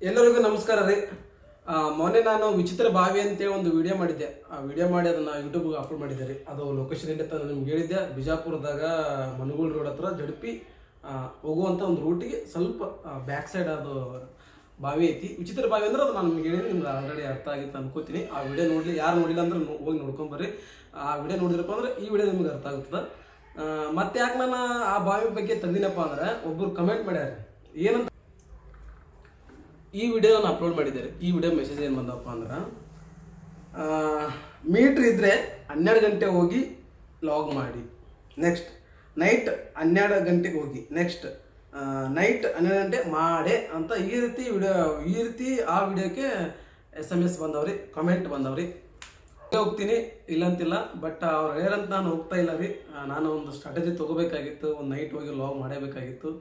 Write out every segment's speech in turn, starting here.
ಎಲ್ಲರಿಗೂ ನಮಸ್ಕಾರ ರೀ. ಮೊನ್ನೆ ನಾನು ವಿಚಿತ್ರ ಬಾವಿ ಅಂತೇಳಿ ಒಂದು ವಿಡಿಯೋ ಮಾಡಿದ್ದೆ. ಆ ವಿಡಿಯೋ ಮಾಡಿ ಅದನ್ನು ಯೂಟ್ಯೂಬ್ಗೆ ಅಪ್ಲೋಡ್ ಮಾಡಿದ್ದೆ ರೀ. ಅದು ಲೊಕೇಶನ್ ಎಲ್ಲಿ ಅಂತ ನಿಮ್ಗೆ ಹೇಳಿದ್ದೆ. ಬಿಜಾಪುರದಾಗ ಮನಗೂಳು ರೋಡ್ ಹತ್ರ ಜಡಪಿ ಹೋಗುವಂಥ ಒಂದು ರೂಟಿಗೆ ಸ್ವಲ್ಪ ಬ್ಯಾಕ್ ಸೈಡ್ ಅದು ಬಾವಿ ಐತಿ. ವಿಚಿತ್ರ ಬಾವಿ ಅಂದ್ರೆ ಅದು ನಾನು ನಿಮ್ಗೆ ಹೇಳಿದ್ರೆ ನಿಮ್ಗೆ ಆಲ್ರೆಡಿ ಅರ್ಥ ಆಗಿತ್ತು ಅನ್ಕೋತೀನಿ. ಆ ವಿಡಿಯೋ ನೋಡಲಿ, ಯಾರು ನೋಡಿಲ್ಲ ಅಂದ್ರೆ ಹೋಗಿ ನೋಡ್ಕೊಂಬರ್ರಿ. ಆ ವಿಡಿಯೋ ನೋಡಿದ್ರಪ್ಪ ಅಂದ್ರೆ ಈ ವಿಡಿಯೋ ನಿಮ್ಗೆ ಅರ್ಥ ಆಗುತ್ತದೆ. ಮತ್ತೆ ಯಾಕೆ ನಾನು ಆ ಬಾವಿ ಬಗ್ಗೆ ತೆಗ್ದಿನಪ್ಪ ಅಂದ್ರೆ ಒಬ್ಬರು ಕಮೆಂಟ್ ಮಾಡ್ಯಾರ. ಏನಂತ ಈ ವಿಡಿಯೋ ನಾನು ಅಪ್ಲೋಡ್ ಮಾಡಿದ್ದಾರೆ. ಈ ವಿಡಿಯೋ ಮೆಸೇಜ್ ಏನು ಬಂದಪ್ಪ ಅಂದ್ರೆ, ಮೀಟ್ರ್ ಇದ್ದರೆ 12 ಗಂಟೆ ಹೋಗಿ ಲಾಗ್ ಮಾಡಿ, ನೆಕ್ಸ್ಟ್ ನೈಟ್ 12 ಗಂಟೆಗೆ ಹೋಗಿ, ನೆಕ್ಸ್ಟ್ ನೈಟ್ 12 ಗಂಟೆ ಮಾಡೇ ಅಂತ ಈ ರೀತಿ ಆ ವಿಡಿಯೋಕ್ಕೆ SMS ಬಂದವ್ರಿ, ಕಮೆಂಟ್ ಬಂದವ್ರಿ. ಹೋಗ್ತೀನಿ ಇಲ್ಲಂತಿಲ್ಲ, ಬಟ್ ಅವ್ರು ಹೇಳ್ಯಾರಂತ ನಾನು ಹೋಗ್ತಾ ಇಲ್ಲ ರೀ. ನಾನು ಒಂದು ಸ್ಟ್ರಾಟಜಿ ತೊಗೋಬೇಕಾಗಿತ್ತು, ಒಂದು ನೈಟ್ ಹೋಗಿ ಲಾಗ್ ಮಾಡಬೇಕಾಗಿತ್ತು.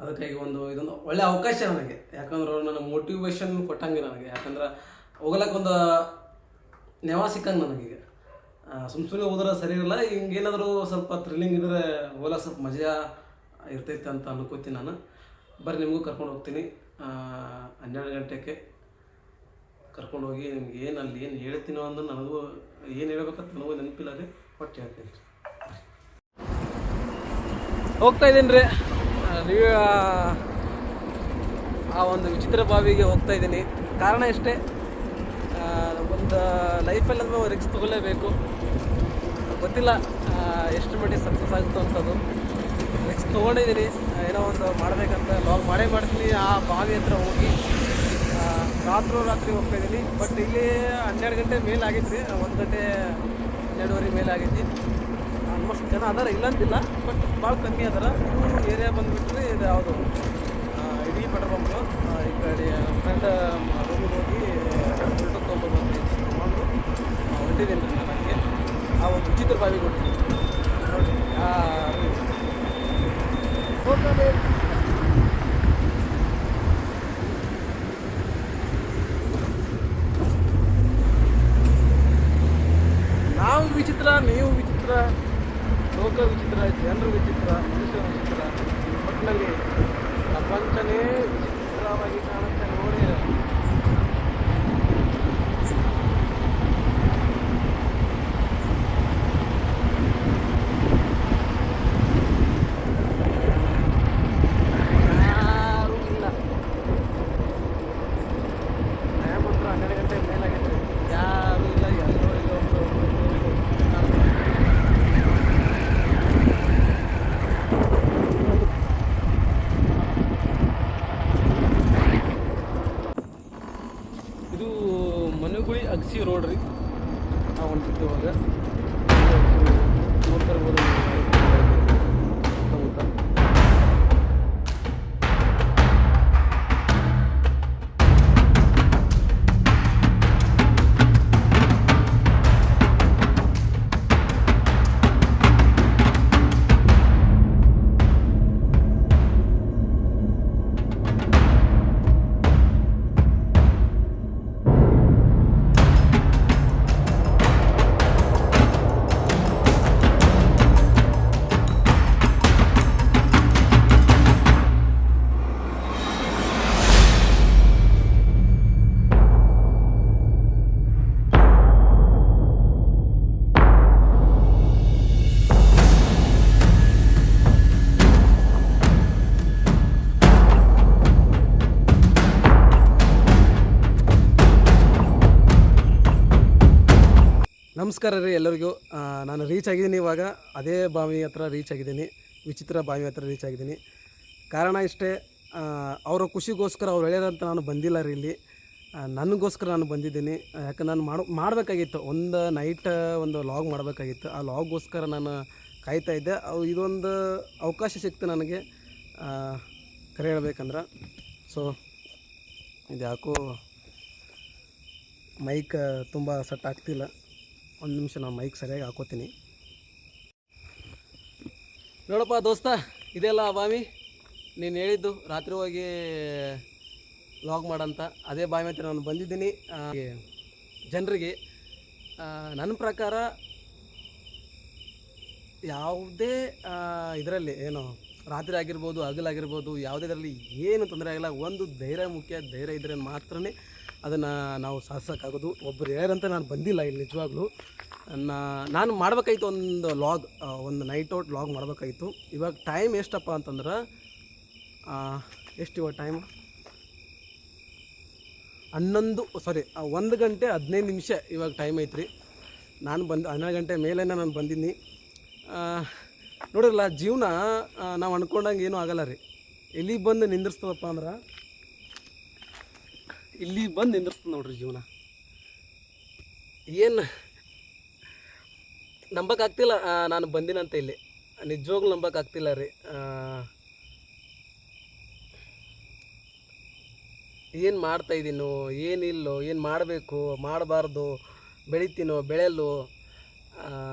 ಅದಕ್ಕಾಗಿ ಇದೊಂದು ಒಳ್ಳೆ ಅವಕಾಶ ನನಗೆ. ಯಾಕಂದ್ರೆ ಅವ್ರು ನನಗೆ ಮೋಟಿವೇಶನ್ ಕೊಟ್ಟಂಗೆ ನನಗೆ. ಯಾಕಂದ್ರೆ ಹೋಗ್ಲಕ್ಕೆ ಒಂದು ನೆವ ಸಿಕ್ಕಂಗೆ ನನಗೀಗ. ಸುಮ್ಮನೆ ಹೋದ್ರೆ ಸರಿ ಇರಲ್ಲ, ಹಿಂಗೇನಾದರೂ ಸ್ವಲ್ಪ ಥ್ರಿಲ್ಲಿಂಗ್ ಇದ್ರೆ ಹೋಗ್ಲಕ್ಕೆ ಸ್ವಲ್ಪ ಮಜಾ ಇರ್ತೈತೆ ಅಂತ ಅನ್ಕೋತೀನಿ ನಾನು. ಬರ್ರಿ, ನಿಮಗೂ ಕರ್ಕೊಂಡು ಹೋಗ್ತೀನಿ. 12 ಗಂಟೆಗೆ ಕರ್ಕೊಂಡು ಹೋಗಿ ನಿಮ್ಗೆ ಅಲ್ಲಿ ಏನು ಹೇಳ್ತೀನೋ ಅಂದ್ರೆ ನನಗೂ ಏನು ಹೇಳ್ಬೇಕಂತ ನನಗೂ ನೆನಪಿಲ್ಲ ರೀ. ಒಟ್ಟು ಹೇಳ್ತೀನಿ, ಹೋಗ್ತಾ ಇದ್ದೀನಿ ರೀ. ನೀವು ಆ ಒಂದು ವಿಚಿತ್ರ ಬಾವಿಗೆ ಹೋಗ್ತಾ ಇದ್ದೀನಿ. ಕಾರಣ ಇಷ್ಟೇ, ಒಂದು ಲೈಫಲ್ಲಿ ಅದು ರಿಸ್ಕ್ ತೊಗೊಳ್ಳೇಬೇಕು. ಗೊತ್ತಿಲ್ಲ ಎಷ್ಟು ಮಟ್ಟಿಗೆ ಸಕ್ಸಸ್ ಆಗುತ್ತೋ ಅಂಥದ್ದು. ರಿಸ್ಕ್ ತೊಗೊಂಡಿದ್ದೀನಿ, ಏನೋ ಒಂದು ಮಾಡಬೇಕಂತ ಲಾಗ್ ಮಾಡ್ತೀನಿ. ಆ ಬಾವಿ ಹತ್ರ ಹೋಗಿ ರಾತ್ರಿ ಹೋಗ್ತಾ ಇದ್ದೀನಿ. ಬಟ್ ಇಲ್ಲಿ 12 ಗಂಟೆ ಮೇಲೆ ಆಗೈತಿ ರೀ. 1 ಗಂಟೆ 12:30 ಮೇಲೆ ಆಗೈತಿ. ಆಲ್ಮೋಸ್ಟ್ ಜನ ಅದಾರ, ಇಲ್ಲಂತಿಲ್ಲ, ಬಟ್ ಭಾಳ ಕಮ್ಮಿ ಅದಾರ. ಇದು ಏರಿಯಾ ಬಂದುಬಿಟ್ರೆ ಇದು ಯಾವುದು ಇಡೀ ಪೆಟ್ರೋಲ್ ಬಂಕು. ಈ ಕಡೆ ಫ್ರೆಂಡ್ ರೂಮಿಗೆ ಹೋಗಿ ಫೋಟೋ ತೊಗೊಂಡು ಹೊಂಟಿದ್ದೀನಿ ರೀ. ನನಗೆ ಆ ಒಂದು ವಿಚಿತ್ರ ಬಾವಿಗೆ ಹೊಂಟಿದ್ದೀನಿ ನೋಡಿ. ನಾವು ವಿಚಿತ್ರ, ನೀವು ವಿಚಿತ್ರ, ಲೋಕ ವಿಚಿತ್ರ, ಜನರು ವಿಚಿತ್ರ, ಮನುಷ್ಯರ ವಿಚಿತ್ರ. ಒಟ್ಟಿನಲ್ಲಿ ಪ್ರಪಂಚನೇ ವಿಚಿತ್ರವಾಗಿ ಕಾಣುತ್ತೆ ನೋಡಿ. ಯಾರೂ ಇಲ್ಲ, ಟೈಮ್ ಮಾತ್ರ 12 ಗಂಟೆ ಮೇಲಾಗೈತೆ. ಯಾರೂ ಇಲ್ಲ, ಎಲ್ಲೋ ಇಲ್ಲ ಒಬ್ಬರು. ಇದು ಮನುಗುಳಿ ಅಗಸಿ ರೋಡ್ ರೀ. ನಾವು ಹೊಂಟಿದ್ದು ಇವಾಗ ನೋಡ್ತಾ ಇರ್ಬೋದು. ನಮಸ್ಕಾರ ರೀ ಎಲ್ಲರಿಗೂ. ನಾನು ರೀಚ್ ಆಗಿದ್ದೀನಿ ಇವಾಗ. ಅದೇ ಬಾವಿ ಹತ್ರ ರೀಚ್ ಆಗಿದ್ದೀನಿ, ವಿಚಿತ್ರ ಬಾವಿ ಹತ್ರ ರೀಚ್ ಆಗಿದ್ದೀನಿ. ಕಾರಣ ಇಷ್ಟೇ, ಅವರ ಖುಷಿಗೋಸ್ಕರ ಅವ್ರು ಹೇಳ್ಯಾರಂತ ನಾನು ಬಂದಿಲ್ಲ ರೀ ಇಲ್ಲಿ. ನನಗೋಸ್ಕರ ನಾನು ಬಂದಿದ್ದೀನಿ. ಯಾಕಂದ್ರೆ ನಾನು ಮಾಡಬೇಕಾಗಿತ್ತು, ಒಂದು ನೈಟ್ ಒಂದು ಲಾಗ್ ಮಾಡಬೇಕಾಗಿತ್ತು. ಆ ಲಾಗ್ಗೋಸ್ಕರ ನಾನು ಕಾಯ್ತಾ ಇದ್ದೆ. ಇದೊಂದು ಅವಕಾಶ ಸಿಕ್ತು ನನಗೆ, ಕರೆ ಹೇಳ್ಬೇಕಂದ್ರೆ. ಸೊ ಇದು ಯಾಕೋ ಮೈಕ್ ತುಂಬ ಸೆಟ್ ಆಗ್ತಿಲ್ಲ. ಒಂದು ನಿಮಿಷ ನಾನು ಮೈಕ್ ಸರಿಯಾಗಿ ಹಾಕೋತೀನಿ. ನೋಡಪ್ಪ ದೋಸ್ತ, ಇದೆಲ್ಲ ಆ ಬಾವಿ ನೀನು ಹೇಳಿದ್ದು ರಾತ್ರಿ ಹೋಗಿ ಲಾಗ್ ಮಾಡಂತ. ಅದೇ ಬಾವಿ ಹತ್ರ ನಾನು ಬಂದಿದ್ದೀನಿ. ಜನರಿಗೆ ನನ್ನ ಪ್ರಕಾರ ಯಾವುದೇ ಇದರಲ್ಲಿ ಏನು ರಾತ್ರಿ ಆಗಿರ್ಬೋದು ಹಗಲಾಗಿರ್ಬೋದು ಯಾವುದೇದರಲ್ಲಿ ಏನು ತೊಂದರೆ ಆಗಿಲ್ಲ. ಒಂದು ಧೈರ್ಯ ಮುಖ್ಯ. ಧೈರ್ಯ ಇದ್ದರೆ ಮಾತ್ರ ಅದನ್ನು ನಾವು ಸಾಧಿಸೋಕ್ಕಾಗೋದು. ಒಬ್ಬರು ಯಾರಂತ ನಾನು ಬಂದಿಲ್ಲ ಇಲ್ಲಿ ನಿಜವಾಗ್ಲೂ. ನಾನು ಮಾಡ್ಬೇಕಾಯ್ತು ಒಂದು ನೈಟ್ ಔಟ್ ಲಾಗ್ ಮಾಡ್ಬೇಕಾಯ್ತು. ಇವಾಗ ಟೈಮ್ ಎಷ್ಟಪ್ಪ ಅಂತಂದ್ರೆ ಎಷ್ಟು ಇವಾಗ ಟೈಮ್ 1 ಗಂಟೆ 15 ನಿಮಿಷ ಇವಾಗ ಟೈಮ್ ಐತ್ರಿ. ನಾನು 12 ಗಂಟೆ ಮೇಲೆ ನಾನು ಬಂದಿನಿ. ನೋಡಿರಲ್ಲ, ಜೀವನ ನಾವು ಅಂದ್ಕೊಂಡಂಗೆ ಏನೂ ಆಗಲ್ಲ ರೀ. ಎಲ್ಲಿಗೆ ಬಂದು ನಿಂದಿರ್ತದಪ್ಪ ಅಂದ್ರೆ ಇಲ್ಲಿ ಬಂದು ನಿಂದಿರ್ತದೆ ನೋಡ್ರಿ ಜೀವನ. ಏನು ನಂಬಕ್ಕಾಗ್ತಿಲ್ಲ ನಾನು ಬಂದಿನಂತ ಇಲ್ಲಿ. ನಿಜವಾಗ್ಲೂ ನಂಬಕ್ಕಾಗ್ತಿಲ್ಲ ರೀ. ಏನು ಮಾಡ್ತಾಯಿದ್ದೀನೋ ಏನಿಲ್ಲೋ, ಏನು ಮಾಡಬೇಕು ಮಾಡಬಾರ್ದು, ಬೆಳಿತೀನೋ ಬೆಳೆಯಲ್ಲೋ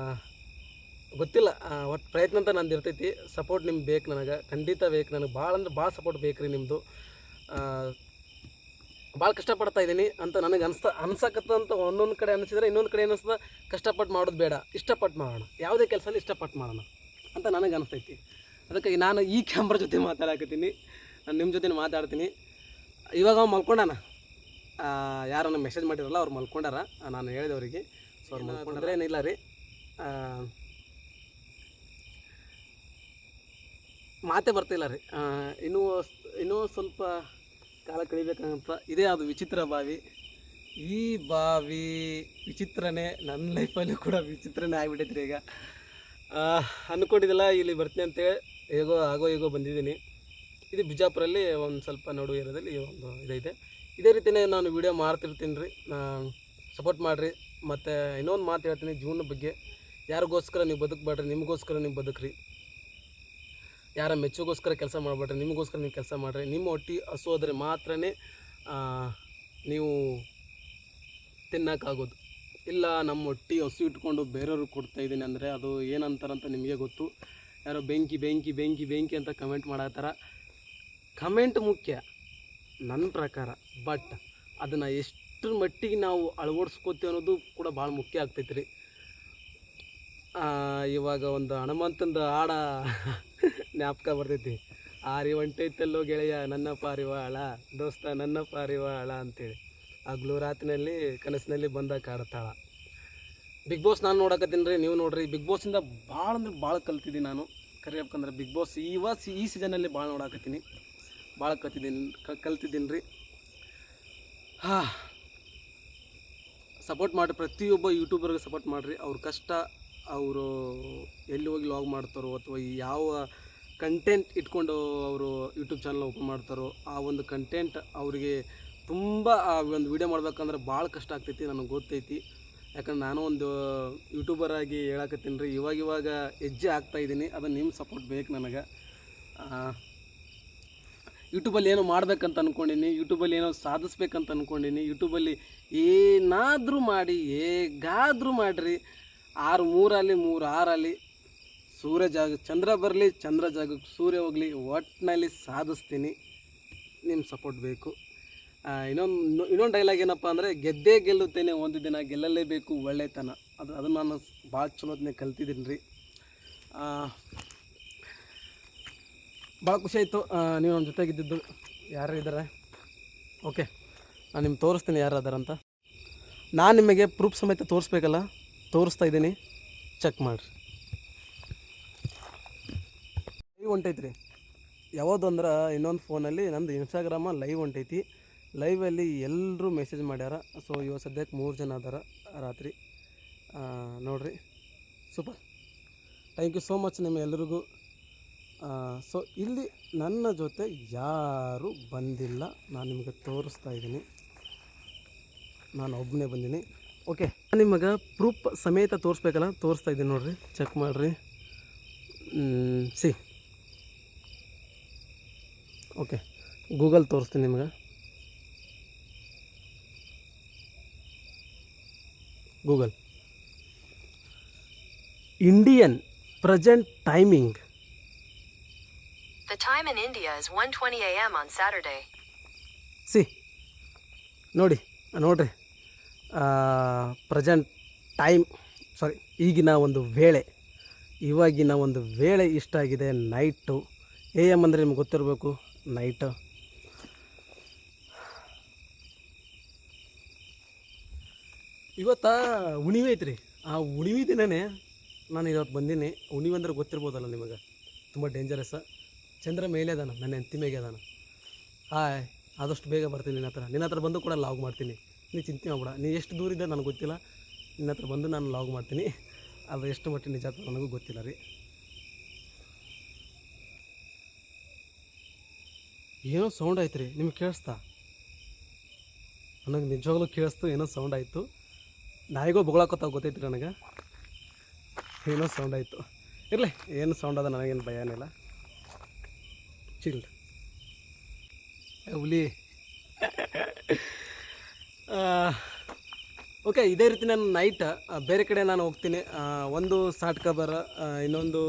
ಗೊತ್ತಿಲ್ಲ. ಒಟ್ಟು ಪ್ರಯತ್ನ ಅಂತ ನಂದು ಇರ್ತೈತಿ. ಸಪೋರ್ಟ್ ನಿಮ್ಗೆ ಬೇಕು, ನನಗೆ ಖಂಡಿತ ಬೇಕು. ನನಗೆ ಭಾಳ ಅಂದ್ರೆ ಭಾಳ ಸಪೋರ್ಟ್ ಬೇಕು ರೀ ನಿಮ್ಮದು. ಭಾಳ ಕಷ್ಟಪಡ್ತಾ ಇದ್ದೀನಿ ಅಂತ ನನಗೆ ಅನ್ಸಕತ್ತಂತ ಒಂದೊಂದು ಕಡೆ ಅನಿಸಿದ್ರೆ ಇನ್ನೊಂದು ಕಡೆ ಅನ್ನಿಸ್ತದೆ ಕಷ್ಟಪಟ್ಟು ಮಾಡೋದು ಬೇಡ, ಇಷ್ಟಪಟ್ಟು ಮಾಡೋಣ. ಯಾವುದೇ ಕೆಲಸದಲ್ಲಿ ಇಷ್ಟಪಟ್ಟು ಮಾಡೋಣ ಅಂತ ನನಗೆ ಅನಿಸ್ತೈತಿ. ಅದಕ್ಕಾಗಿ ನಾನು ಈ ಕ್ಯಾಮ್ರಾ ಜೊತೆ ಮಾತಾಡಕತ್ತೀನಿ, ನಾನು ನಿಮ್ಮ ಜೊತೆ ಮಾತಾಡ್ತೀನಿ. ಇವಾಗ ಅವ್ನು ಮಲ್ಕೊಂಡಾನ, ಯಾರನ್ನ ಮೆಸೇಜ್ ಮಾಡಿರಲ್ಲ ಅವ್ರು ಮಲ್ಕೊಂಡಾರ. ನಾನು ಹೇಳಿದವ್ರಿಗೆ. ಸೊ ಅವ್ರು ಮಲ್ಕೊಂಡ್ರೆ ಏನಿಲ್ಲ ರೀ, ಮಾತೇ ಬರ್ತಿಲ್ಲ ರೀ. ಇನ್ನೂ ಸ್ವಲ್ಪ ಕಾಲ ಕಳಿಬೇಕಂತ ಇದೇ. ಅದು ವಿಚಿತ್ರ ಬಾವಿ. ಈ ಬಾವಿ ವಿಚಿತ್ರನೇ, ನನ್ನ ಲೈಫಲ್ಲಿ ಕೂಡ ವಿಚಿತ್ರನೇ ಆಗಿಬಿಟ್ಟೈತೆ ರೀ. ಈಗ ಅಂದ್ಕೊಂಡಿದ್ದಿಲ್ಲ ಇಲ್ಲಿ ಬರ್ತೀನಿ ಅಂತೇಳಿ ಆಗೋ ಬಂದಿದ್ದೀನಿ. ಇದು ಬಿಜಾಪುರಲ್ಲಿ ಒಂದು ಸ್ವಲ್ಪ ನಡು ಏರಿಯಾದಲ್ಲಿ ಒಂದು ಇದೈತೆ. ಇದೇ ರೀತಿಯೇ ನಾನು ವೀಡಿಯೋ ಮಾಡ್ತಿರ್ತೀನಿ ರೀ. ಸಪೋರ್ಟ್ ಮಾಡಿರಿ. ಮತ್ತು ಇನ್ನೊಂದು ಮಾತು ಹೇಳ್ತೀನಿ ಜೀವನದ ಬಗ್ಗೆ. ಯಾರಿಗೋಸ್ಕರ ನೀವು ಬದುಕಬೇಡ್ರಿ, ನಿಮಗೋಸ್ಕರ ನೀವು ಬದುಕ್ರಿ. ಯಾರ ಮೆಚ್ಚುಗೋಸ್ಕರ ಕೆಲಸ ಮಾಡಬೇಡ್ರಿ, ನಿಮಗೋಸ್ಕರ ನೀವು ಕೆಲಸ ಮಾಡಿರಿ. ನಿಮ್ಮ ಹೊಟ್ಟೆ ಹಸೋದ್ರೆ ಮಾತ್ರ ನೀವು ತಿನ್ನೋಕ್ಕಾಗೋದು. ಇಲ್ಲ ನಮ್ಮ ಹೊಟ್ಟೆ ಹಸು ಇಟ್ಕೊಂಡು ಬೇರೆಯವ್ರಿಗೆ ಕೊಡ್ತಾಯಿದ್ದೀನಿ ಅಂದರೆ ಅದು ಏನಂತಾರಂತ ನಿಮಗೆ ಗೊತ್ತು. ಯಾರೋ ಬೆಂಕಿ ಬೆಂಕಿ ಬೆಂಕಿ ಬೆಂಕಿ ಅಂತ ಕಮೆಂಟ್ ಮಾಡತ್ತಾರ. ಕಮೆಂಟ್ ಮುಖ್ಯ ನನ್ನ ಪ್ರಕಾರ, ಬಟ್ ಅದನ್ನು ಎಷ್ಟರ ಮಟ್ಟಿಗೆ ನಾವು ಅಳವಡಿಸ್ಕೋತೀವಿ ಅನ್ನೋದು ಕೂಡ ಭಾಳ ಮುಖ್ಯ ಆಗ್ತೈತೆ ರೀ. ಇವಾಗ ಒಂದು ಹನುಮಂತಂದು ಹಾಡ ಜ್ಞಾಪಕ ಬರ್ತೈತಿ. ಆರಿ ಹೊಂಟೈತಲ್ಲೋ ಗೆಳೆಯ ನನ್ನ ಪಾರಿವಾಳ, ದೋಸ್ತ ನನ್ನ ಪಾರಿವಾಳ ಅಂತೇಳಿ. ಹಗ್ಲು ರಾತ್ರಿನಲ್ಲಿ ಕನಸಿನಲ್ಲಿ ಬಂದ ಕಾಡ್ತಾಳ. ಬಿಗ್ ಬಾಸ್ ನಾನು ನೋಡಕತ್ತೀನಿ ರೀ, ನೀವು ನೋಡ್ರಿ. ಬಿಗ್ ಬಾಸಿಂದ ಭಾಳ ಅಂದ್ರೆ ಭಾಳ ಕಲ್ತಿದ್ದೀನಿ ನಾನು. ಕರಿಬೇಕಂದ್ರೆ ಬಿಗ್ ಬಾಸ್ ಈ ಸೀಸನಲ್ಲಿ ಭಾಳ ನೋಡಕತ್ತೀನಿ, ಭಾಳ ಕಲ್ತಿದ್ದೀನಿ ರೀ. ಸಪೋರ್ಟ್ ಮಾಡಿರಿ, ಪ್ರತಿಯೊಬ್ಬ ಯೂಟ್ಯೂಬರ್ಗೆ ಸಪೋರ್ಟ್ ಮಾಡಿರಿ. ಅವ್ರ ಕಷ್ಟ, ಅವರು ಎಲ್ಲಿ ಹೋಗಿ ಲಾಗ್ ಮಾಡ್ತಾರೋ ಅಥವಾ ಯಾವ ಕಂಟೆಂಟ್ ಇಟ್ಕೊಂಡು ಅವರು ಯೂಟ್ಯೂಬ್ ಚಾನಲ್ ಓಪನ್ ಮಾಡ್ತಾರೋ ಆ ಒಂದು ಕಂಟೆಂಟ್ ಅವರಿಗೆ ತುಂಬ ಒಂದು ವೀಡಿಯೋ ಮಾಡ್ಬೇಕಂದ್ರೆ ಭಾಳ ಕಷ್ಟ ಆಗ್ತೈತಿ, ನನಗೆ ಗೊತ್ತೈತಿ. ಯಾಕಂದ್ರೆ ನಾನು ಒಂದು ಯೂಟ್ಯೂಬರ್ ಆಗಿ ಹೇಳಕತ್ತೀನಿ ರೀ. ಇವಾಗ ಹೆಜ್ಜೆ ಆಗ್ತಾಯಿದ್ದೀನಿ. ಅದು ನಿಮ್ಮ ಸಪೋರ್ಟ್ ಬೇಕು ನನಗೆ. ಯೂಟ್ಯೂಬಲ್ಲಿ ಏನೋ ಮಾಡ್ಬೇಕಂತ ಅಂದ್ಕೊಂಡೀನಿ, ಯೂಟ್ಯೂಬಲ್ಲಿ ಏನೋ ಸಾಧಿಸ್ಬೇಕಂತ ಅಂದ್ಕೊಂಡೀನಿ. ಯೂಟ್ಯೂಬಲ್ಲಿ ಏನಾದರೂ ಮಾಡಿ, ಹೇಗಾದರೂ ಮಾಡಿರಿ, 6 ಅಲ್ಲಿ 6 ಅಲ್ಲಿ ಸೂರ್ಯ ಜಾಗಕ್ಕೆ ಚಂದ್ರ ಬರಲಿ, ಚಂದ್ರ ಜಾಗಕ್ಕೆ ಸೂರ್ಯ ಹೋಗಲಿ, ಒಟ್ಟಿನಲ್ಲಿ ಸಾಧಿಸ್ತೀನಿ. ನಿಮ್ಮ ಸಪೋರ್ಟ್ ಬೇಕು. ಇನ್ನೊಂದು ಡೈಲಾಗ್ ಏನಪ್ಪ ಅಂದರೆ, ಗೆದ್ದೇ ಗೆಲ್ಲುತ್ತೇನೆ ಒಂದು ದಿನ, ಗೆಲ್ಲಲೇಬೇಕು ಒಳ್ಳೆತನ. ಅದನ್ನು ನಾನು ಭಾಳ ಚಲೋತ್ನೇ ಕಲ್ತಿದ್ದೀನಿ ರೀ. ಭಾಳ ಖುಷಿ ಆಯಿತು ನೀವು ನಮ್ಮ ಜೊತೆಗಿದ್ದು. ಯಾರು ಇದ್ದಾರೆ? ಓಕೆ, ನಾನು ನಿಮ್ಗೆ ತೋರಿಸ್ತೀನಿ ಯಾರು ಅದಾರಂತ. ನಾನು ನಿಮಗೆ ಪ್ರೂಫ್ ಸಮೇತ ತೋರಿಸ್ಬೇಕಲ್ಲ, ತೋರಿಸ್ತಾ ಇದ್ದೀನಿ, ಚೆಕ್ ಮಾಡಿರಿ. ಲೈವ್ ಹೊಂಟೈತ್ರಿ. ಯಾವುದು ಅಂದ್ರೆ ಇನ್ನೊಂದು ಫೋನಲ್ಲಿ ನಂದು ಇನ್ಸ್ಟಾಗ್ರಾಮ ಲೈವ್ ಹೊಂಟೈತಿ. ಲೈವಲ್ಲಿ ಎಲ್ಲರೂ ಮೆಸೇಜ್ ಮಾಡ್ಯಾರ. ಸೊ ಇವಾಗ ಸದ್ಯಕ್ಕೆ 3 ಜನ ಅದಾರ ರಾತ್ರಿ. ನೋಡಿರಿ, super. Thank you so much ನಿಮ್ಮ ಎಲ್ಲರಿಗೂ. ಸೊ ಇಲ್ಲಿ ನನ್ನ ಜೊತೆ ಯಾರೂ ಬಂದಿಲ್ಲ, ನಾನು ನಿಮಗೆ ತೋರಿಸ್ತಾ ಇದ್ದೀನಿ. ನಾನು ಒಬ್ಬನೇ ಬಂದೀನಿ. ಓಕೆ, ನಾನು ನಿಮಗೆ ಪ್ರೂಫ್ ಸಮೇತ ತೋರಿಸ್ಬೇಕಲ್ಲ, ತೋರಿಸ್ತಾ ಇದ್ದೀನಿ ನೋಡಿರಿ, ಚೆಕ್ ಮಾಡಿರಿ. ಓಕೆ, ಗೂಗಲ್ ತೋರಿಸ್ತೀನಿ ನಿಮಗೆ. Google Indian present timing. The time in India is 1:20 a.m. on Saturday. ನೋಡ್ರಿ ಪ್ರೆಸೆಂಟ್ ಟೈಮ್, ಇವಾಗಿನ ಒಂದು ವೇಳೆ ಇಷ್ಟ ಆಗಿದೆ ನೈಟು. AM ಅಂದರೆ ನಿಮ್ಗೆ ಗೊತ್ತಿರಬೇಕು, ನೈಟ್. ಇವತ್ತು ಹುಣಿವೆ ಐತ್ರಿ. ಆ ಹುಣಿವೆ ದಿನನೇ ನಾನು ಇವತ್ತು ಬಂದೀನಿ. ಹುಣಿವೆ ಅಂದ್ರೆ ಗೊತ್ತಿರ್ಬೋದಲ್ಲ ನಿಮಗೆ, ತುಂಬ ಡೇಂಜರಸ್. ಚಂದ್ರ ಮೇಲೆ ಅದಾನ, ನನ್ನ ಹೆಂಡತಿ ಮೇಗೆ ಅದಾನ. ಹಾಯ್, ಆದಷ್ಟು ಬೇಗ ಬರ್ತೀನಿ ನಿನ್ನ ಹತ್ರ ಬಂದು ಕೂಡ ಲಾಗ್ ಮಾಡ್ತೀನಿ. ನೀ ಚಿಂತೆ ಮಾಡ್ಬೇಡ. ನೀ ಎಷ್ಟು ದೂರ ಇದೆ ನನಗೆ ಗೊತ್ತಿಲ್ಲ, ನಿನ್ನ ಹತ್ರ ಬಂದು ನಾನು ಲಾಗ್ ಮಾಡ್ತೀನಿ. ಅದು ಎಷ್ಟು ಮಟ್ಟಿಗೆ ನಿಜ ಅಂತ ನನಗೂ ಗೊತ್ತಿಲ್ಲ ರೀ. ಏನೋ ಸೌಂಡ್ ಆಯ್ತು ರೀ, ನಿಮ್ಗೆ ಕೇಳಿಸ್ತಾ? ನನಗೆ ನಿಜವಾಗ್ಲೂ ಕೇಳಿಸ್ತು, ಏನೋ ಸೌಂಡ್ ಆಯಿತು. ನಾಯಿಗೂ ಬೊಗಳಾಕೋತಾವ ಗೊತ್ತೈತ್ರಿ ನನಗೆ. ಏನೋ ಸೌಂಡ್ ಆಯಿತು, ಇರಲಿ. ಏನು ಸೌಂಡ್ ಅದ ನನಗೇನು ಭಯ ಏನಿಲ್ಲ. ಚಿಲ್ಡ್ ಹುಲಿ. ಓಕೆ, ಇದೇ ರೀತಿ ನಾನು ನೈಟ್ ಬೇರೆ ಕಡೆ ನಾನು ಹೋಗ್ತೀನಿ. ಒಂದು ಸಾಟ್ ಕಬರ್, ಇನ್ನೊಂದು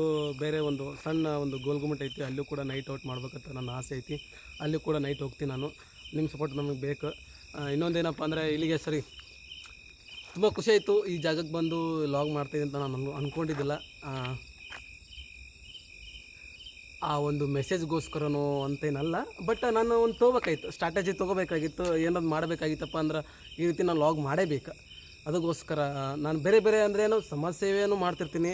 ಬೇರೆ ಒಂದು ಸಣ್ಣ ಒಂದು ಗೋಲ್ಗುಮಟ್ ಐತಿ, ಅಲ್ಲೂ ಕೂಡ ನೈಟ್ ಔಟ್ ಮಾಡ್ಬೇಕಂತ ನನ್ನ ಆಸೆ ಐತಿ. ಅಲ್ಲಿ ಕೂಡ ನೈಟ್ ಹೋಗ್ತೀನಿ ನಾನು. ನಿಮ್ಮ ಸಪೋರ್ಟ್ ನಮಗೆ ಬೇಕು. ಇನ್ನೊಂದೇನಪ್ಪ ಅಂದರೆ ಇಲ್ಲಿಗೆ ಸರಿ, ತುಂಬ ಖುಷಿ ಆಯಿತು ಈ ಜಾಗಕ್ಕೆ ಬಂದು ಲಾಗ್ ಮಾಡ್ತೀನಿ ಅಂತ ನಾನು ಅಂದ್ಕೊಂಡಿದ್ದಿಲ್ಲ. ಆ ಒಂದು ಮೆಸೇಜ್ಗೋಸ್ಕರನೋ ಅಂತೇನಲ್ಲ, ಬಟ್ ನಾನು ಒಂದು ತೊಗೋಬೇಕಾಗಿತ್ತು, ಸ್ಟ್ರಾಟಜಿ ತೊಗೋಬೇಕಾಗಿತ್ತು. ಏನಾದ್ರು ಮಾಡಬೇಕಾಗಿತ್ತಪ್ಪ ಅಂದ್ರೆ ಈ ರೀತಿ ನಾನು ಲಾಗ್ ಮಾಡೇಬೇಕು. ಅದಕ್ಕೋಸ್ಕರ ನಾನು ಬೇರೆ ಬೇರೆ ಅಂದರೆ ಏನೋ ಸಮಾಜ ಸೇವೆಯನ್ನು ಮಾಡ್ತಿರ್ತೀನಿ,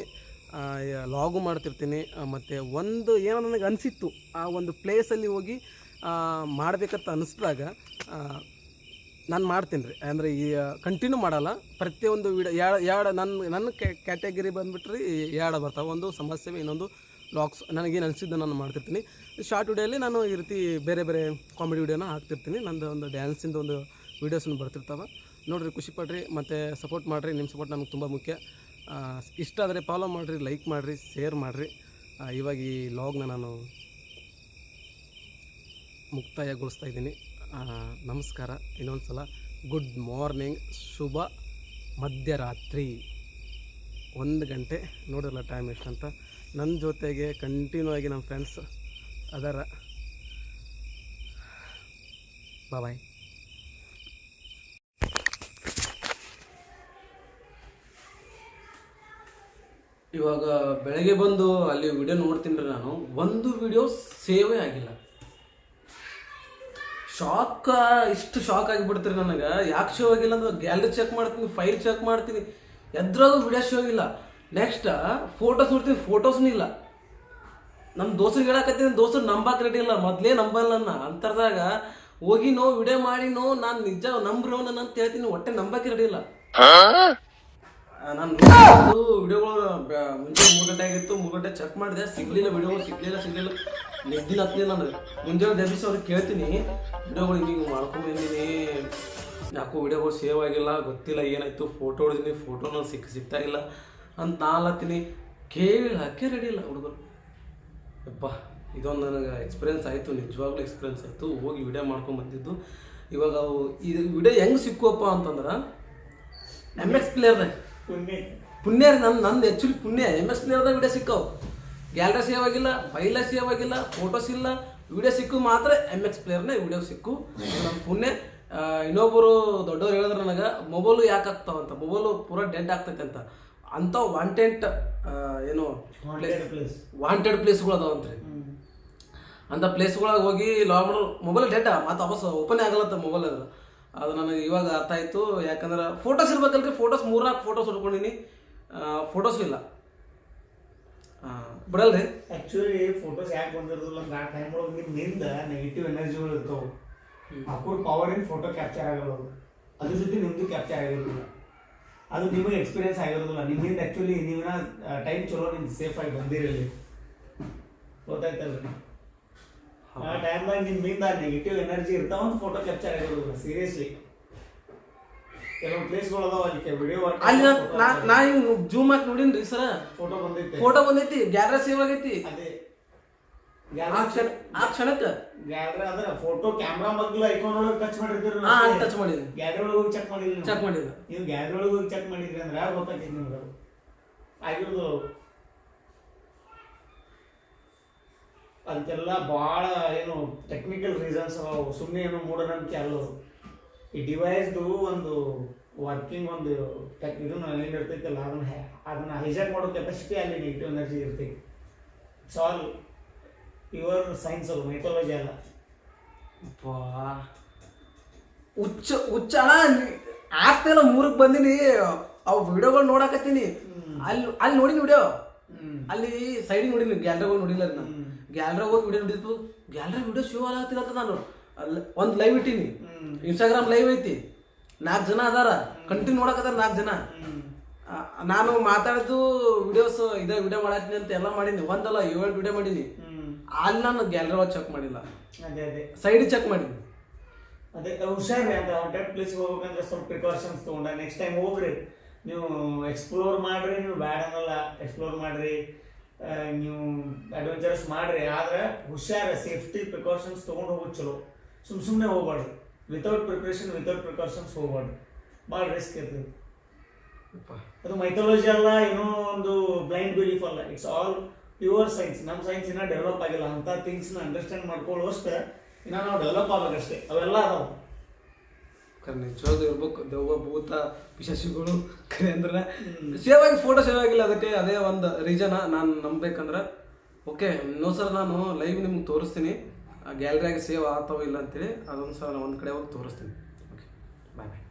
ಲಾಗು ಮಾಡ್ತಿರ್ತೀನಿ. ಮತ್ತು ಒಂದು ಏನೋ ನನಗೆ ಅನಿಸಿತ್ತು, ಆ ಒಂದು ಪ್ಲೇಸಲ್ಲಿ ಹೋಗಿ ಮಾಡಬೇಕಂತ ಅನ್ನಿಸಿದಾಗ ನಾನು ಮಾಡ್ತೀನಿ ರೀ. ಅಂದರೆ ಈ ಕಂಟಿನ್ಯೂ ಮಾಡಲ್ಲ, ಪ್ರತಿಯೊಂದು ಎರಡು ನನ್ನ ಕ್ಯಾಟಗರಿ ಬಂದುಬಿಟ್ರಿ ಎರಡು ಬರ್ತಾವೆ. ಒಂದು ಸಮಾಜ ಸೇವೆ, ಇನ್ನೊಂದು ಲಾಗ್ಸ್. ನನಗೇನು ಅನಿಸಿದ್ದು ನಾನು ಮಾಡ್ತಿರ್ತೀನಿ. ಶಾರ್ಟ್ ವಿಡಿಯೋಲಿ ನಾನು ಈ ರೀತಿ ಬೇರೆ ಬೇರೆ ಕಾಮಿಡಿ ವಿಡಿಯೋನ ಹಾಕ್ತಿರ್ತೀನಿ. ನಂದು ಒಂದು ಡ್ಯಾನ್ಸಿಂದು ಒಂದು ವೀಡಿಯೋಸನ್ನು ಬರ್ತಿರ್ತಾವೆ. ನೋಡಿರಿ, ಖುಷಿಪಡ್ರಿ ಮತ್ತು ಸಪೋರ್ಟ್ ಮಾಡಿರಿ. ನಿಮ್ಮ ಸಪೋರ್ಟ್ ನಮಗೆ ತುಂಬ ಮುಖ್ಯ. ಇಷ್ಟ ಆದರೆ ಫಾಲೋ ಮಾಡಿರಿ, ಲೈಕ್ ಮಾಡಿರಿ, ಶೇರ್ ಮಾಡಿರಿ. ಇವಾಗ ಈ ಲಾಗ್ನ ನಾನು ಮುಕ್ತಾಯಗೊಳಿಸ್ತಾ ಇದ್ದೀನಿ. ನಮಸ್ಕಾರ. ಇನ್ನೊಂದು ಸಲ ಗುಡ್ ಮಾರ್ನಿಂಗ್, ಶುಭ ಮಧ್ಯರಾತ್ರಿ 1 ಗಂಟೆ. ನೋಡಿರಲ್ಲ ಟೈಮ್ ಎಷ್ಟಂತ. ನನ್ನ ಜೊತೆಗೆ ಕಂಟಿನ್ಯೂ ಆಗಿ ನಮ್ಮ ಫ್ರೆಂಡ್ಸ್ ಅದರ. ಬಾಯ್. ಇವಾಗ ಬೆಳಗ್ಗೆ ಬಂದು ಅಲ್ಲಿ ವಿಡಿಯೋ ನೋಡ್ತೀನಿ ರೀ. ನಾನು ಒಂದು ವಿಡಿಯೋ ಸೇವೇ ಆಗಿಲ್ಲ. ಇಷ್ಟು ಶಾಕ್ ಆಗಿಬಿಡ್ತೀರಿ ನನಗೆ. ಯಾಕೆ ಶೋ ಆಗಿಲ್ಲ ಅಂದ್ರೆ ಗ್ಯಾಲರಿ ಚೆಕ್ ಮಾಡ್ತೀನಿ, ಫೈಲ್ ಚೆಕ್ ಮಾಡ್ತೀನಿ, ಎದ್ರಾಗೂ ವಿಡಿಯೋ ಶೋ ಆಗಿಲ್ಲ. ನೆಕ್ಸ್ಟ್ ಫೋಟೋಸ್ ನೋಡ್ತೀನಿ, ಫೋಟೋಸ್ನೂ ಇಲ್ಲ. ನಮ್ಮ ದೋಸ್ತರಿಗೆ ಹೇಳಕತ್ತೀನಿ, ದೋಸ್ತರು ನಂಬಕ್ಕೆ ರೆಡಿ ಇಲ್ಲ, ಮೊದಲೇ ನಂಬಲ್ಲ ಅಂತರ್ದಾಗ ಹೋಗಿ ವಿಡಿಯೋ ಮಾಡಿ ನಾನು ನಿಜ ನಂಬ್ರೋ ನನ್ನ ಅಂತ ಹೇಳ್ತೀನಿ, ಹೊಟ್ಟೆ ನಂಬಕ್ಕೆ ರೆಡಿ ಇಲ್ಲ. ನಾನು ವಿಡಿಯೋಗಳು ಮುಂಚೆ 3 ಗಂಟೆ ಆಗಿತ್ತು, 3 ಗಂಟೆ ಚೆಕ್ ಮಾಡಿದೆ, ಸಿಗ್ಲಿಲ್ಲ ವಿಡಿಯೋಗಳು, ಸಿಗ್ಲಿಲ್ಲ. ನೆಗ್ದಿನ ಹತ್ತಲಿಲ್ಲ ನನಗೆ. ಮುಂಜಾನೆ ಎಬ್ಬಿಸಿ ಅವ್ರಿಗೆ ಕೇಳ್ತೀನಿ, ವಿಡಿಯೋಗಳು ಹಿಂಗೆ ಮಾಡ್ಕೊಂಬಂದಿನಿ, ಯಾಕೋ ವಿಡಿಯೋಗಳು ಸೇವ್ ಆಗಿಲ್ಲ, ಗೊತ್ತಿಲ್ಲ ಏನಾಯ್ತು, ಫೋಟೋ ಹೊಡೆದಿನಿ, ಫೋಟೋನ ಸಿಗ್ತಾ ಇಲ್ಲ ಅಂತ ನಾಲ್ತೀನಿ. ಕೇಳಕ್ಕೆ ರೆಡಿ ಇಲ್ಲ ಹುಡುಗರು. ಯಪ್ಪ, ಇದೊಂದು ನನಗೆ ಎಕ್ಸ್ಪೀರಿಯೆನ್ಸ್ ಆಯಿತು, ನಿಜವಾಗ್ಲೂ ಎಕ್ಸ್ಪೀರಿಯೆನ್ಸ್ ಆಯಿತು. ಹೋಗಿ ವಿಡಿಯೋ ಮಾಡ್ಕೊಂಡು ಬಂದಿದ್ದು. ಇವಾಗ ಇದು ವಿಡಿಯೋ ಹೆಂಗೆ ಸಿಕ್ಕುವಪ್ಪ ಅಂತಂದ್ರೆ MX ಪ್ಲೇಯರ್ದಾಗ ಪುಣ್ಯ ರೀ. ನಂದು ಆ್ಯಕ್ಚುಲಿ ಪುಣ್ಯ. MX ಪ್ಲೇಯರ್ದಾಗ ವಿಡಿಯೋ ಸಿಕ್ಕವು. ಗ್ಯಾಲರಿ ಸೇವ್ ಆಗಿಲ್ಲ, ಫೈಲ ಸೇವ್ ಆಗಿಲ್ಲ, ಫೋಟೋಸ್ ಇಲ್ಲ, ವಿಡಿಯೋ ಸಿಕ್ಕು ಮಾತ್ರ MX ಪ್ಲೇಯರ್ನೇ ವಿಡಿಯೋ ಸಿಕ್ಕು. ನನ್ನ ಪುಣ್ಯ. ಇನ್ನೊಬ್ಬರು ದೊಡ್ಡವ್ರು ಹೇಳಿದ್ರೆ ನನಗೆ, ಮೊಬೈಲು ಯಾಕೆ ಆಗ್ತಾವಂತ, ಮೊಬೈಲು ಪೂರ ಡೆಡ್ ಆಗ್ತೈತೆ ಅಂತ ವಾಂಟೆಡ್ ವಾಂಟೆಡ್ ಪ್ಲೇಸ್ಗಳು ಅದಾವಂತ್ರಿ. ಅಂಥ ಪ್ಲೇಸ್ಗಳಿಗೆ ಹೋಗಿ ಲಾಗ್ ಮಾಡೋ ಮೊಬೈಲ್ ಡೆಡ್ ಮತ್ತು ವಾಪಸ್ ಓಪನ್ ಆಗಲ್ಲತ್ತ ಮೊಬೈಲ್. ಅದು ನನಗೆ ಇವಾಗ ಅರ್ಥ ಆಯಿತು. ಯಾಕಂದ್ರೆ ಫೋಟೋಸ್ ಇರ್ಬೇಕಲ್ರಿ. ಫೋಟೋಸ್ 3-4 ಫೋಟೋಸ್ ಹೊಡ್ಕೊಂಡಿನಿ, ಫೋಟೋಸು ಇಲ್ಲ. ಬಿಡಲ್ರಿ. ಆಕ್ಚುಲಿ ಫೋಟೋಸ್ ಯಾಕೆ ಬಂದಿರೋದಿಲ್ಲ ಅಂದ್ರೆ ಆ ಟೈಮ್ ಒಳಗೆ ನಿಮ್ಮಿಂದ ನೆಗೆಟಿವ್ ಎನರ್ಜಿಗಳು ಇರ್ತಾವೆ. ಅಕ್ಕೋರ್ ಪವರ್ ಇನ್ ಫೋಟೋ ಕ್ಯಾಪ್ಚರ್ ಆಗಲ್ಲ, ಅದ್ರ ಜೊತೆ ನಿಮ್ದು ಕ್ಯಾಪ್ಚರ್ ಆಗಿರೋದಿಲ್ಲ. ಅದು ನಿಮಗೆ ಎಕ್ಸ್ಪೀರಿಯನ್ಸ್ ಆಗಿರೋದಿಲ್ಲ. ನಿಮ್ಮಿಂದ ಆ್ಯಕ್ಚುಲಿ ನೀವಿನ ಟೈಮ್ ಚಲೋ ನಿಮ್ಗೆ ಸೇಫ್ ಆಗಿ ಬಂದಿರಲಿ, ಗೊತ್ತಾಯ್ತಲ್ಲ. ಆ ಟೈಮ್ದಾಗ ನಿಮ್ಮಿಂದ ನೆಗೆಟಿವ್ ಎನರ್ಜಿ ಇರ್ತಾವಂತ ಫೋಟೋ ಕ್ಯಾಪ್ಚರ್ ಆಗಿರೋದಿಲ್ಲ. ಸೀರಿಯಸ್ಲಿ ಕೆಲವೊಂದು ಪ್ಲೇಸ್ಗಳು ಅದಾವ, ಅದಕ್ಕೆ ವಿಡಿಯೋ ಅಲ್ಲಿ ನಾ ಹಿಂಗೆ ಜೂಮ್ ಹಾಕಿ ನೋಡಿನ್ರಿ ಸರ, ಫೋಟೋ ಬಂದೈತಿ, ಗ್ಯಾಲರಿ ಸೇವ್ ಆಗೈತಿ. ಅದೇ ಆ ಕ್ಷಣಕ್ಕೆ ಗ್ಯಾಲರಿ ಅಂದ್ರೆ ಫೋಟೋ ಕ್ಯಾಮ್ರಾ ಮಗ್ಲ ಐಕಾನ್ ಒಳಗೆ ಟಚ್ ಮಾಡಿರ್ತೀರಿ, ಟಚ್ ಮಾಡಿದ್ರಿ. ಗ್ಯಾಲರಿ ಒಳಗೆ ಹೋಗಿ ಚೆಕ್ ಮಾಡಿದ್ರಿ. ನೀವು ಗ್ಯಾಲರಿ ಒಳಗೆ ಹೋಗಿ ಚೆಕ್ ಮಾಡಿದ್ರಿ ಅಂದ್ರೆ ಗೊತ್ತಾಗ್ತೈತಿ ನಿಮ್ಗೆ ಆಗಿರೋದು. ಅದಕ್ಕೆಲ್ಲ ಭಾಳ ಏನು ಟೆಕ್ನಿಕಲ್ ರೀಸನ್ಸ್ ಅದಾವು, ಸುಮ್ಮನೆ ಏನು ಮೂಢನಂಬಿಕೆ ಅಲ್ಲ. ಈ ಡಿವೈಸ್ದು ಒಂದು ವರ್ಕಿಂಗ್ ಒಂದು ಇದನ್ನು ಏನಿರ್ತೈತಲ್ಲ, ಅದನ್ನ ಹೈಜಾಕ್ ಮಾಡೋ ಕೆಪಾಸಿಟಿ ಅಲ್ಲಿ ನೆಗೆಟಿವ್ ಎನರ್ಜಿ ಇರ್ತೈತಿ. ಇಟ್ಸ್ ಆಲ್ ಪ್ಯೂರ್ ಸೈನ್ಸ್ ಅದು, ಮೈಥಾಲಜಿ ಅಲ್ಲ. ಹುಚ್ಚ ಆಗ್ತಿಲ್ಲ, 3ಕ್ಕೆ ಬಂದಿನಿ, ಅವು ವಿಡಿಯೋಗಳು ನೋಡಕತ್ತೀನಿ. ಅಲ್ಲಿ ನೋಡಿನಿ ವಿಡಿಯೋ, ಅಲ್ಲಿ ಸೈಡಿಗೆ ನೋಡಿನಿ, ಗ್ಯಾಲರಿ ಹೋಗಿ ನೋಡಿಲ್ಲ ನಾನು. ಗ್ಯಾಲರಿ ಹೋಗಿ ವಿಡಿಯೋ ನೋಡಿದ್ದು, ಗ್ಯಾಲರಿ ವಿಡಿಯೋ ಶೋ ಆಗತ್ತಿರತ್ತ. ನಾನು ಒಂದು ಲೈವ್ ಇಟ್ಟೀನಿ, ಇನ್ಸ್ಟಾಗ್ರಾಮ್ ಲೈವ್ ಐತಿ, 4 ಜನ ಅದಾರ ಕಂಟಿನ್ಯೂ ನೋಡಕತ್ತಾರ 4 ಜನ. ನಾನು ಮಾತಾಡಿದ್ದು ವಿಡಿಯೋಸ್ ಇದೇ ವಿಡಿಯೋ ಮಾಡತ್ತೀನಿ ಅಂತ ಎಲ್ಲ ಮಾಡೀನಿ, ಒಂದಲ್ಲ 7 ವಿಡಿಯೋ ಮಾಡೀನಿ. ಅಲ್ಲಿ ನಾನು ಗ್ಯಾಲರಿ ಒಳಗೆ ಚೆಕ್ ಮಾಡಿಲ್ಲ, ಸೈಡ್ ಚೆಕ್ ಮಾಡೀನಿ. ಅದೇ ಹುಷಾರಿ ಅಂತ ಹಾಂಟೆಡ್ ಪ್ಲೇಸ್ಗೆ ಹೋಗ್ಬೇಕಂದ್ರೆ ಸ್ವಲ್ಪ ಪ್ರಿಕಾಷನ್ಸ್ ತೊಗೊಂಡ ನೆಕ್ಸ್ಟ್ ಟೈಮ್ ಹೋಗ್ರಿ. ನೀವು ಎಕ್ಸ್ಪ್ಲೋರ್ ಮಾಡ್ರಿ, ನೀವು ಬ್ಯಾಡ್ ಅನ್ನಲ್ಲ, ಎಕ್ಸ್ಪ್ಲೋರ್ ಮಾಡ್ರಿ, ನೀವು ಅಡ್ವೆಂಚರಸ್ ಮಾಡ್ರಿ, ಆದ್ರೆ ಹುಷಾರ ಸೇಫ್ಟಿ ಪ್ರಿಕಾಷನ್ಸ್ ತೊಗೊಂಡು ಹೋಗೋದು ಚಲೋ. ಸುಮ್ಮನೆ ಹೋಗ್ಬಾರ್ದು, ವಿತೌಟ್ ಪ್ರಿಪ್ರೇಷನ್ ವಿತೌಟ್ ಪ್ರಿಕಾಷನ್ಸ್ ಹೋಗ್ಬಾರ್ದು, ಭಾಳ ರಿಸ್ಕ್ ಇರ್ತದೆ. ಅದು ಮೈಥಾಲಜಿ ಅಲ್ಲ, ಏನೋ ಒಂದು ಬ್ಲೈಂಡ್ ಬಿಲೀಫ್ ಅಲ್ಲ, ಇಟ್ಸ್ ಆಲ್ ಪ್ಯೂರ್ ಸೈನ್ಸ್. ನಮ್ಮ ಸೈನ್ಸ್ ಇನ್ನೂ ಡೆವಲಪ್ ಆಗಿಲ್ಲ, ಅಂಥ ಥಿಂಗ್ಸ್ನ ಅಂಡರ್ಸ್ಟ್ಯಾಂಡ್ ಮಾಡ್ಕೊಳ್ಳುವಷ್ಟೇ ಇನ್ನು ನಾವು ಡೆವಲಪ್ ಆಗಬೇಕಷ್ಟೇ. ಅವೆಲ್ಲ ಅದಾವೆ ನಿಜವಾದ ಇರ್ಬೇಕು. ದೆವ್ವ ಭೂತ ಪಿಶಾಚಿಗಳು ಕರೆ ಅಂದ್ರೆ ಸೇವ್ ಆಗಿ ಫೋಟೋ ಸೇವ್ ಆಗಿಲ್ಲ, ಅದಕ್ಕೆ ಅದೇ ಒಂದು ರೀಸನ್ ನಾನು ನಂಬೇಕಂದ್ರೆ. ಓಕೆ, ಇನ್ನೊಂದು ಸಲ ನಾನು ಲೈವ್ ನಿಮ್ಗೆ ತೋರಿಸ್ತೀನಿ, ಗ್ಯಾಲರಿಯಾಗಿ ಸೇವ್ ಆಗ್ತಾವ ಇಲ್ಲ ಅಂತೇಳಿ. ಅದೊಂದು ಸಲ ಒಂದು ಕಡೆ ಹೋಗಿ ತೋರಿಸ್ತೀನಿ. ಓಕೆ, ಬಾಯ್ ಬಾಯ್.